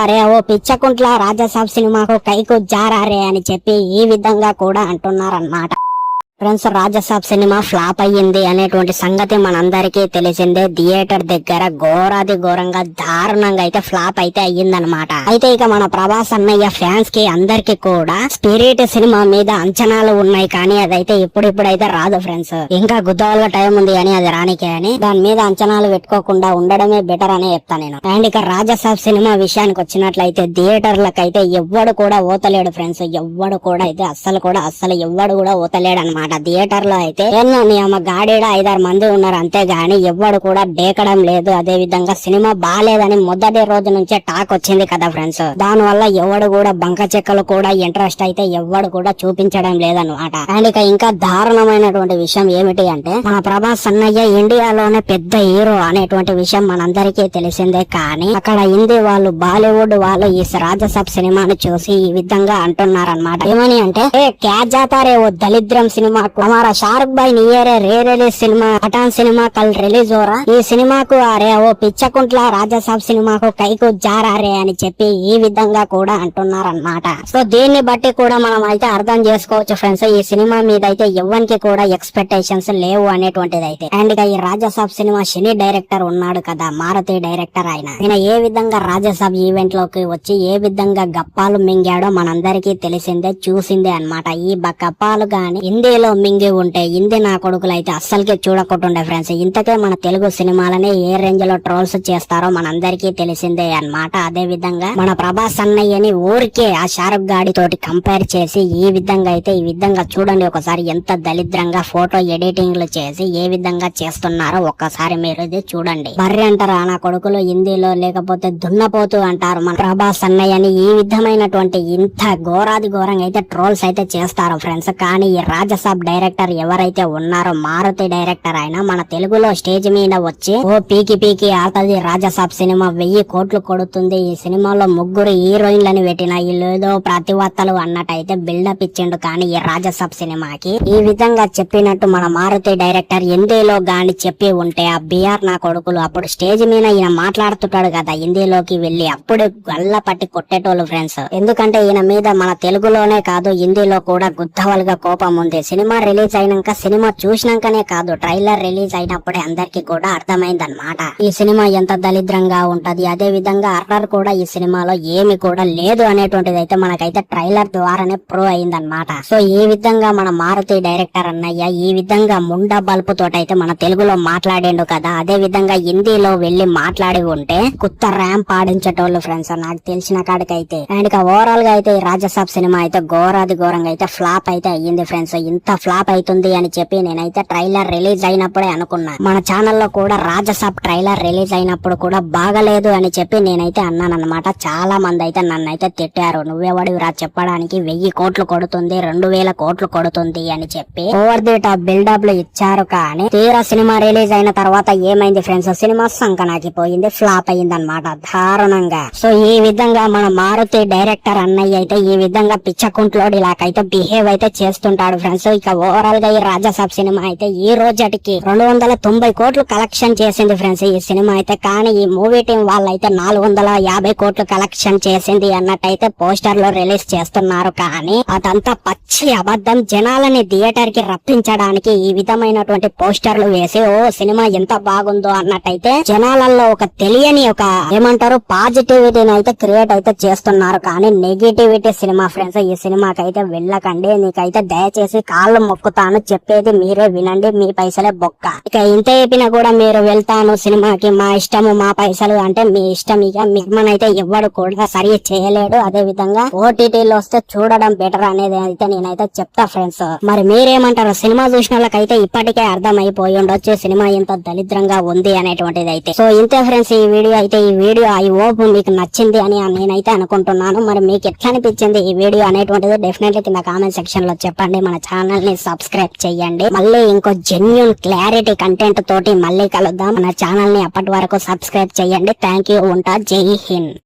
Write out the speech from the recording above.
అరే ఓ పిచ్చకుంట్ల రాజాసాబ్ సినిమాకు కైకు జారారే అని చెప్పి ఈ విధంగా కూడా అంటున్నారన్నమాట. ఫ్రెండ్స్, రాజాసాబ్ సినిమా ఫ్లాప్ అయ్యింది అనేటువంటి సంగతి మనందరికీ తెలిసిందే. థియేటర్ దగ్గర ఘోరాది ఘోరంగా దారుణంగా అయితే ఫ్లాప్ అయితే అయ్యిందనమాట. అయితే ఇక మన ప్రభాస్ అన్నయ్య ఫ్యాన్స్ కి అందరికి కూడా స్పిరిట్ సినిమా మీద అంచనాలు ఉన్నాయి, కానీ అదైతే ఇప్పుడిప్పుడైతే రాదు ఫ్రెండ్స్. ఇంకా గుద్దవాళ్ళ టైం ఉంది అని అది రానికే అని దాని మీద అంచనాలు పెట్టుకోకుండా ఉండడమే బెటర్ అనే చెప్తాను నేను. అండ్ ఇక రాజాసాబ్ సినిమా విషయానికి వచ్చినట్లయితే థియేటర్లకైతే ఎవ్వడు కూడా ఓతలేడు ఫ్రెండ్స్. ఎవ్వడు కూడా అయితే అస్సలు ఎవ్వడు కూడా ఓతలేడు అనమాట. థియేటర్ లో అయితే గాడీడ 5-6 మంది ఉన్నారు అంతే గాని ఎవ్వడు కూడా డేకడం లేదు. అదే విధంగా సినిమా బాలేదని మొదటి రోజు నుంచే టాక్ వచ్చింది కదా ఫ్రెండ్స్. దాని వల్ల ఎవడు కూడా బంక చెక్కలు కూడా ఇంట్రెస్ట్ అయితే ఎవ్వడు కూడా చూపించడం లేదన్నమాట. అండ్ ఇక ఇంకా దారుణమైనటువంటి విషయం ఏమిటి అంటే మన ప్రభాస్ అన్నయ్య ఇండియాలోనే పెద్ద హీరో అనేటువంటి విషయం మనందరికీ తెలిసిందే. కానీ అక్కడ హిందీ వాళ్ళు బాలీవుడ్ వాళ్ళు ఈ రాజసాబ్ సినిమాను చూసి ఈ విధంగా అంటున్నారన్నమాట. ఏమని అంటే క్యా జాతారే ఓ దళిద్రం సినిమా हमारा शाहरुख भाई नियर रे रिलीज सिनेमा पठान सिनेमा कल रिलीज हो रहा ఈ సినిమాకు అరే ఓ పిచ్చకుంట్ల రాజాసాబ్ సినిమాకు కైకు జారారే అని చెప్పి ఈ విధంగా కూడా అంటున్నారన్నమాట. సో దీన్ని బట్టి కూడా మనం అయితే అర్థం చేసుకోవచ్చు ఫ్రెండ్స్, ఈ సినిమా మీద అయితే ఎవరికి కూడా ఎక్స్పెక్టేషన్స్ లేవు అనేటువంటిది అయితే. అండ్ ఇక ఈ రాజాసాబ్ సినిమా శని డైరెక్టర్ ఉన్నాడు కదా, మారుతి డైరెక్టర్ ఆయన ఏ విధంగా రాజాసాబ్ ఈవెంట్ లోకి వచ్చి ఏ విధంగా గప్పాలు మింగాడో మనందరికీ తెలిసిందే చూసిందే అన్నమాట. ఈ గప్పాలు గాని హిందీలో మింగి ఉంటే హిందీ నా కొడుకులు అయితే అస్సలకే చూడకుంటుండే ఫ్రెండ్స్. ఇంతకే మన తెలుగు సినిమాలనే ఏ రేంజ్ లో ట్రోల్స్ చేస్తారో మనందరికీ తెలిసిందే అన్నమాట. అదే విధంగా మన ప్రభాస్ అన్నయ్యని ఊరికే ఆ షారుఖ్ గాడి తోటి కంపేర్ చేసి ఈ విధంగా చూడండి ఒకసారి ఎంత దళిద్రంగా ఫోటో ఎడిటింగ్లు చేసి ఏ విధంగా చేస్తున్నారో ఒక్కసారి మీరు ఇది చూడండి. బర్రె అంటారా నా కొడుకులు హిందీలో, లేకపోతే దున్నపోతూ అంటారు మన ప్రభాస్ అన్నయ్యని. ఈ విధమైనటువంటి ఇంత ఘోరాది ఘోరంగా అయితే ట్రోల్స్ అయితే చేస్తారు ఫ్రెండ్స్. కానీ ఈ రాజసాబ్ డైరెక్టర్ ఎవరైతే ఉన్నారో మారుతి డైరెక్టర్ ఆయన మన తెలుగులో స్టేజ్ మీద వచ్చి ఓ పీకి ఆతది రాజసాబ్ సినిమా 1000 కోట్లు కొడుతుంది, ఈ సినిమాలో 3 హీరోయిన్లని పెట్టిన వీళ్ళేదో ప్రతివత్తలు అన్నట్టయితే బిల్డప్ ఇచ్చిండు. కానీ ఈ రాజసాబ్ సినిమాకి ఈ విధంగా చెప్పినట్టు మన మారుతి డైరెక్టర్ హిందీలో గాని చెప్పి ఉంటే ఆ బిఆర్ నా కొడుకులు అప్పుడు స్టేజ్ మీద ఈయన మాట్లాడుతుంటాడు కదా హిందీలోకి వెళ్లి, అప్పుడు గల్ల పట్టి కొట్టేటోళ్ళు ఫ్రెండ్స్. ఎందుకంటే ఈయన మీద మన తెలుగులోనే కాదు హిందీలో కూడా గుద్దవలుగా కోపం ఉంది. సినిమా రిలీజ్ అయినాక, సినిమా చూసినాకనే కాదు ట్రైలర్ రిలీజ్ అయినప్పుడే అందరికి కూడా అర్థమైందన్నమాట ఈ సినిమా ఎంత దళిద్రంగా ఉంటది. అదే విధంగా అర్రర్ కూడా ఈ సినిమాలో ఏమి కూడా లేదు అనేటువంటిది అయితే మనకైతే ట్రైలర్ ద్వారానే ప్రూవ్ అయిందన్నమాట. సో ఈ విధంగా మన మారుతి డైరెక్టర్ అన్నయ్య ఈ విధంగా ముండా బల్పు తోటైతే మన తెలుగులో మాట్లాడిండు కదా, అదే విధంగా హిందీలో వెళ్లి మాట్లాడి ఉంటే కొత్త ర్యాంప్ ఆడించేటోళ్ళు ఫ్రెండ్స్ నాకు తెలిసిన కాడికైతే. అండ్ ఇక ఓవరాల్ గా అయితే ఈ రాజసాబ్ సినిమా అయితే ఘోరాది ఘోరంగా అయితే ఫ్లాప్ అయితే అయ్యింది ఫ్రెండ్స్. ఇంత ఫ్లాప్ అవుతుంది అని చెప్పి నేనైతే ట్రైలర్ రిలీజ్ అయినప్పుడే అనుకున్నా. మన ఛానల్లో కూడా రాజసాబ్ ట్రైలర్ రిలీజ్ అయినప్పుడు కూడా బాగలేదు అని చెప్పి నేనైతే అన్నానన్నమాట. చాలా మంది అయితే నన్నైతే తిట్టారు, నువ్వెవడివిరా చెప్పడానికి 1000 కోట్లు కొడుతుంది 2000 కోట్లు కొడుతుంది అని చెప్పి ఓవర్ ది టాప్ బిల్డప్లు ఇచ్చారు. కానీ తీరా సినిమా రిలీజ్ అయిన తర్వాత ఏమైంది ఫ్రెండ్స్, సినిమా సంకనాకి పోయింది, ఫ్లాప్ అయింది అనమాట దారుణంగా. సో ఈ విధంగా మన మారుతి డైరెక్టర్ అన్నయ్య అయితే ఈ విధంగా పిచ్చకుంట్లోడి లాకైతే బిహేవ్ అయితే చేస్తుంటాడు ఫ్రెండ్స్. ఇక ఓవరాల్ గా ఈ రాజసాబ్ సినిమా అయితే ఈ రోజుకి 290 కోట్లు కలెక్షన్ చేసింది ఫ్రెండ్స్ ఈ సినిమా అయితే. కానీ ఈ మూవీ టీం వాళ్ళైతే 450 కోట్లు కలెక్షన్ చేసింది అన్నట్టయితే పోస్టర్ లో రిలీజ్ చేస్తున్నారు. కానీ అదంతా పచ్చి అబద్ధం. జనాలని థియేటర్ కి రప్పించడానికి ఈ విధమైనటువంటి పోస్టర్లు వేసి ఓ సినిమా ఎంత బాగుందో అన్నట్టయితే జనాలలో ఒక తెలియని ఒక ఏమంటారు పాజిటివిటీని అయితే క్రియేట్ అయితే చేస్తున్నారు. కానీ నెగిటివిటీ సినిమా ఫ్రెండ్స్. ఈ సినిమాకైతే వెళ్ళకండి, నీకైతే దయచేసి కాళ్ళు మొక్కుతాను, చెప్పేది మీరే వినండి, మీ పైసలే బొక్క. ఇక ఇంత చెప్పినా కూడా మీరు వెళ్తాను సినిమాకి మా ఇష్టము మా పైసలు అంటే మీ ఇష్టం. ఇక మిమ్మల్నైతే ఎవడు కూడా సరి చేయలేడు. అదే విధంగా ఓటీటీలో వస్తే చూడడం బెటర్ అనేది అయితే నేనైతే చెప్తా ఫ్రెండ్స్. మరి మీరేమంటారు? సినిమా చూసిన వాళ్ళకైతే ఇప్పటికే అర్థం అయిపోయి ఉండొచ్చు సినిమా ఎంత దళిద్రంగా ఉంది అనేటువంటిది అయితే. సో ఇంతే ఫ్రెండ్స్ ఈ వీడియో ఐ హోప్ మీకు నచ్చింది అని నేనైతే అనుకుంటున్నాను. మరి మీకు ఎట్లా అనిపించింది ఈ వీడియో అనేటువంటిది డెఫినెట్లీ కింద కామెంట్ సెక్షన్ లో చెప్పండి. మన ఛానల్ ని సబ్స్క్రైబ్ చేయండి. మళ్ళీ ఇంకో జెన్యూన్ క్లారిటీ కంటెంట్ తోటి మళ్ళీ కలుద్దాం. మన ఛానల్ ని అప్పటి వరకు సబ్స్క్రైబ్ చేయండి. Thank you. ఉంటా. జై హింద్.